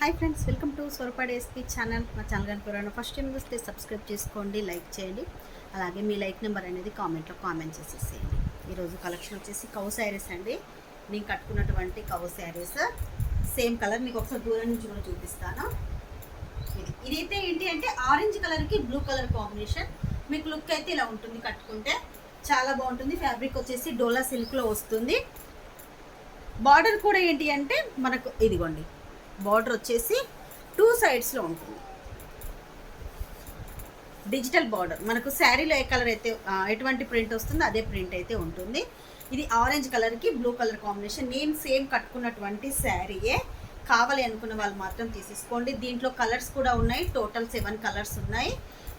Hi friends, welcome to Sorapadu SP channel. మా channel కనుక first time చూస్తే సబ్స్క్రైబ్ చేసుకోండి, లైక్ చేయండి. అలాగే మీ లైక్ నెంబర్ అనేది కామెంట్లో కామెంట్ చేసేసేయండి. ఈరోజు కలెక్షన్ వచ్చేసి కౌ శారీస్ అండి. నేను కట్టుకున్నటువంటి కౌ శారీస్ సేమ్ కలర్ మీకు ఒకసారి దూరం నుంచి కూడా చూపిస్తాను. ఇదైతే ఏంటి అంటే ఆరెంజ్ కలర్కి బ్లూ కలర్ కాంబినేషన్. మీకు లుక్ అయితే ఇలా ఉంటుంది, కట్టుకుంటే చాలా బాగుంటుంది. ఫ్యాబ్రిక్ వచ్చేసి డోలా సిల్క్లో వస్తుంది. బార్డర్ కూడా ఏంటి అంటే మనకు ఇదిగోండి, బార్డర్ వచ్చేసి 2 సైడ్స్లో ఉంటుంది. డిజిటల్ బార్డర్ మనకు శారీలో ఏ కలర్ అయితే ఎటువంటి ప్రింట్ వస్తుందో అదే ప్రింట్ అయితే ఉంటుంది. ఇది ఆరెంజ్ కలర్కి బ్లూ కలర్ కాంబినేషన్. నేను సేమ్ కట్టుకున్నటువంటి శారీయే. కావాలి అనుకున్న వాళ్ళు మాత్రం తీసేసుకోండి. దీంట్లో కలర్స్ కూడా ఉన్నాయి, టోటల్ 7 కలర్స్ ఉన్నాయి.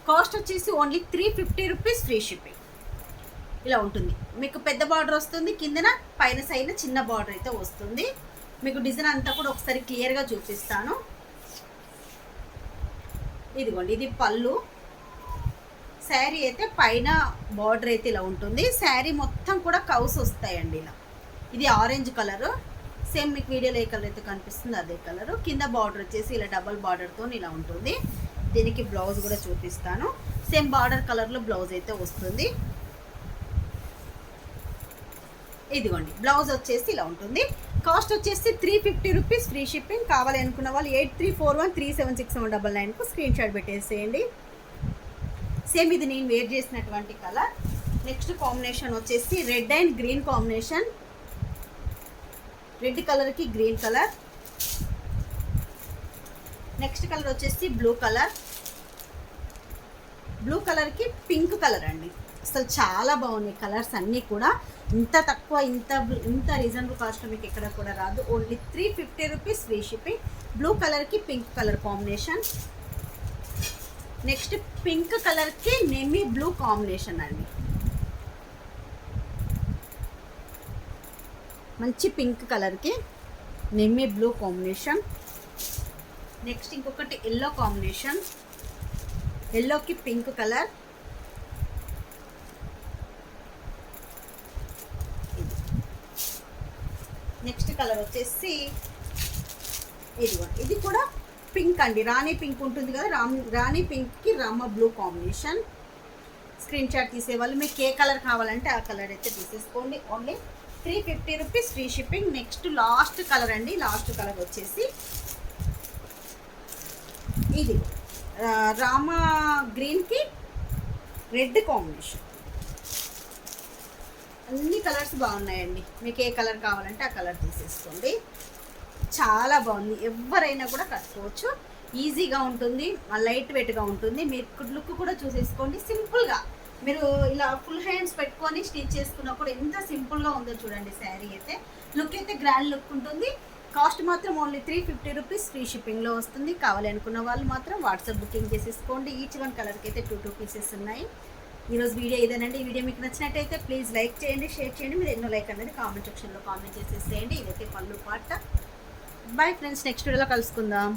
కాస్ట్ వచ్చేసి ఓన్లీ 350 రూపీస్, ఫ్రీ షిప్పింగ్. ఇలా ఉంటుంది. మీకు పెద్ద బార్డర్ వస్తుంది, కిందన పైన సైడ్ చిన్న బార్డర్ అయితే వస్తుంది. మీకు డిజైన్ అంతా కూడా ఒకసారి క్లియర్గా చూపిస్తాను. ఇదిగోండి, ఇది పళ్ళు. శారీ అయితే పైన బార్డర్ అయితే ఇలా ఉంటుంది. శారీ మొత్తం కూడా కౌస్ వస్తాయండి ఇలా. ఇది ఆరెంజ్ కలరు, సేమ్ మీకు వీడియోలో ఏ కలర్ అయితే కనిపిస్తుంది అదే కలరు. కింద బార్డర్ వచ్చేసి ఇలా డబల్ బార్డర్తో ఇలా ఉంటుంది. దీనికి బ్లౌజ్ కూడా చూపిస్తాను. సేమ్ బార్డర్ కలర్లో బ్లౌజ్ అయితే వస్తుంది. ఇదిగోండి, బ్లౌజ్ వచ్చేసి ఇలా ఉంటుంది. కాస్ట్ వచ్చేసి 350 రూపీస్, ఫ్రీ షిప్పింగ్. కావాలి అనుకున్న వాళ్ళు 8341376799కు స్క్రీన్ షాట్ పెట్టేసేయండి. సేమ్ ఇది నేను వేర్ చేసినటువంటి కలర్. నెక్స్ట్ కాంబినేషన్ వచ్చేసి red and green combination. Red కలర్కి గ్రీన్ కలర్. నెక్స్ట్ కలర్ వచ్చేసి బ్లూ కలర్. బ్లూ కలర్కి పింక్ కలర్ అండి. అసలు చాలా బాగున్నాయి కలర్స్ అన్నీ కూడా. ఇంత తక్కువ, ఇంత రీజనబుల్ కాస్ట్ మీకు ఎక్కడ కూడా రాదు. Only 350 rupees, free shipping. Blue కలర్కి pink colour combination. Next pink కలర్కి నెమీ బ్లూ కాంబినేషన్ అండి. మంచి పింక్ కలర్కి నెమీ బ్లూ కాంబినేషన్. నెక్స్ట్ ఇంకొకటి ఎల్లో కాంబినేషన్. ఎల్లోకి పింక్ కలర్. నెక్స్ట్ కలర్ వచ్చేసి ఇది కూడా పింక్ అండి. రాణి పింక్ ఉంటుంది కదా, రాణి పింక్కి rama blue combination. Screen shot తీసేవాళ్ళు మీకు ఏ కలర్ కావాలంటే ఆ కలర్ అయితే తీసేసుకోండి. Only 350 rupees, free shipping. Next last colour అండి. లాస్ట్ కలర్ వచ్చేసి ఇది రామ గ్రీన్కి రెడ్ కాంబినేషన్. అన్ని కలర్స్ బాగున్నాయండి. మీకు ఏ కలర్ కావాలంటే ఆ కలర్ తీసేసుకోండి. చాలా బాగుంది. ఎవరైనా కూడా కట్టుకోవచ్చు. ఈజీగా ఉంటుంది, లైట్ వెయిట్గా ఉంటుంది. మీరు లుక్ కూడా చూసేసుకోండి. సింపుల్గా మీరు ఇలా ఫుల్ హ్యాండ్స్ పెట్టుకొని స్టిచ్ చేసుకున్నప్పుడు ఎంత సింపుల్గా ఉందో చూడండి. శారీ అయితే లుక్ అయితే గ్రాండ్ లుక్ ఉంటుంది. కాస్ట్ మాత్రం ఓన్లీ 350 రూపీస్, ఫ్రీ షిప్పింగ్లో వస్తుంది. కావాలి అనుకున్న వాళ్ళు మాత్రం వాట్సాప్ బుకింగ్ చేసేసుకోండి. ఈచ్ వన్ కలర్కి అయితే 2 పీసెస్ ఉన్నాయి. ఈరోజు వీడియో ఇదేనండి. ఈ వీడియో మీకు నచ్చినట్టయితే ప్లీజ్ లైక్ చేయండి, షేర్ చేయండి. మీరు ఎన్నో లైక్ అనేది కామెంట్ సెక్షన్లో కామెంట్ చేసేసేయండి. ఇదైతే పళ్ళు పాట. బాయ్ ఫ్రెండ్స్, నెక్స్ట్ వీడియోలో కలుసుకుందాం.